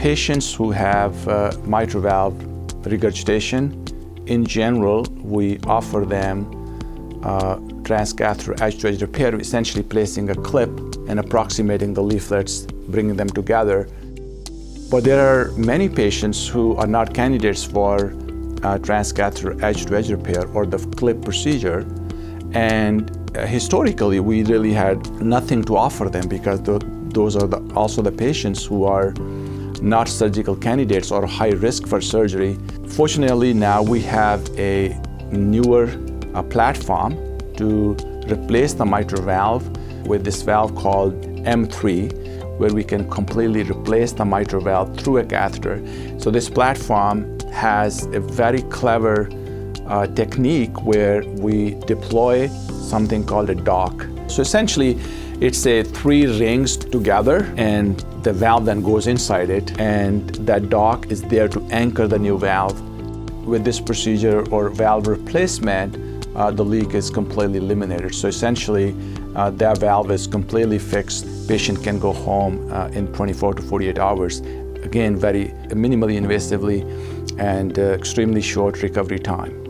patients who have mitral valve regurgitation, in general, we offer them transcatheter edge-to-edge repair, essentially placing a clip and approximating the leaflets, bringing them together. But there are many patients who are not candidates for transcatheter edge-to-edge repair or the clip procedure, and historically we really had nothing to offer them because those are also the patients who are not surgical candidates or high risk for surgery. Fortunately, now we have a newer platform to replace the mitral valve with this valve called M3, where we can completely replace the mitral valve through a catheter. So this platform has a very clever technique where we deploy something called a dock. So essentially, it's 3 rings together, and the valve then goes inside it, and that dock is there to anchor the new valve. With this procedure or valve replacement, the leak is completely eliminated. So essentially, that valve is completely fixed. Patient can go home in 24 to 48 hours. Again, very minimally invasively and extremely short recovery time.